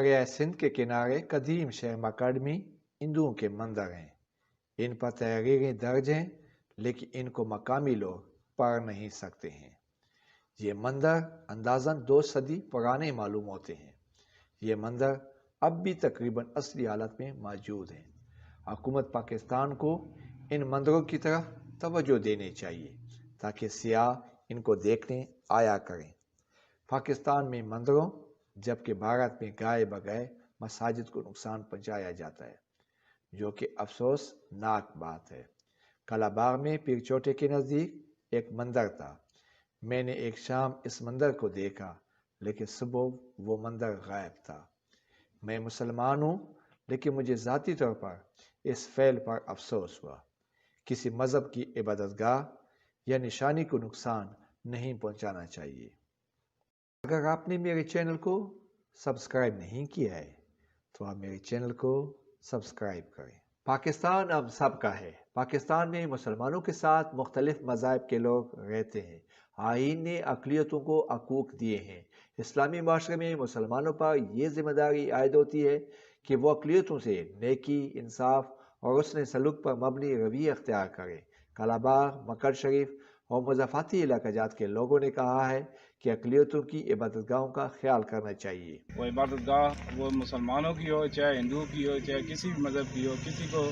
دریائے سندھ کے کنارے قدیم شہر مکڑ میں ہندوؤں کے مندر ہیں۔ ان پر تحریریں درج ہیں لیکن ان کو مقامی لوگ پڑھ نہیں سکتے ہیں۔ یہ مندر اندازاً 2 صدی پرانے معلوم ہوتے ہیں۔ یہ مندر اب بھی تقریباً اصلی حالت میں موجود ہیں۔ حکومت پاکستان کو ان مندروں کی طرف توجہ دینی چاہیے تاکہ سیاح ان کو دیکھنے آیا کریں۔ پاکستان میں مندروں جبکہ بھارت میں گائے بگائے مساجد کو نقصان پہنچایا جاتا ہے، جو کہ افسوس ناک بات ہے۔ کالا باغ میں پیر چوٹے کے نزدیک ایک مندر تھا۔ میں نے ایک شام اس مندر کو دیکھا لیکن صبح وہ مندر غائب تھا۔ میں مسلمان ہوں لیکن مجھے ذاتی طور پر اس فعل پر افسوس ہوا۔ کسی مذہب کی عبادت گاہ یا نشانی کو نقصان نہیں پہنچانا چاہیے۔ اگر آپ نے میرے چینل کو سبسکرائب نہیں کیا ہے تو آپ میرے چینل کو سبسکرائب کریں۔ پاکستان اب سب کا ہے۔ پاکستان میں مسلمانوں کے ساتھ مختلف مذاہب کے لوگ رہتے ہیں۔ آئین نے اقلیتوں کو حقوق دیے ہیں۔ اسلامی معاشرے میں مسلمانوں پر یہ ذمہ داری عائد ہوتی ہے کہ وہ اقلیتوں سے نیکی، انصاف اور حسن سلوک پر مبنی رویہ اختیار کریں۔ کالا باغ، مکڑ شریف اور مضافاتی علاقہ جات کے لوگوں نے کہا ہے کہ اقلیتوں کی عبادت گاہوں کا خیال کرنا چاہیے۔ وہ عبادت گاہ وہ مسلمانوں کی ہو، چاہے ہندو کی ہو، چاہے کسی بھی مذہب کی ہو، کسی کو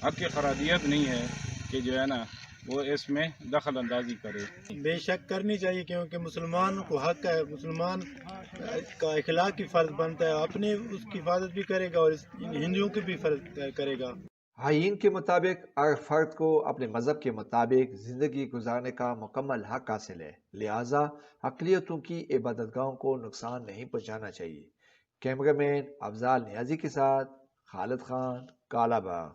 حق کی خرابیت نہیں ہے کہ جو ہے نا وہ اس میں دخل اندازی کرے۔ بے شک کرنی چاہیے کیونکہ مسلمان کو حق ہے، مسلمان کا اخلاقی فرض بنتا ہے، اپنے اس کی حفاظت بھی کرے گا اور ہندوؤں کی بھی فرض کرے گا۔ آئین کے مطابق ہر فرد کو اپنے مذہب کے مطابق زندگی گزارنے کا مکمل حق حاصل ہے، لہٰذا اقلیتوں کی عبادت گاہوں کو نقصان نہیں پہنچانا چاہیے۔ کیمرہ مین افضال نیازی کے ساتھ خالد خان، کالا باغ۔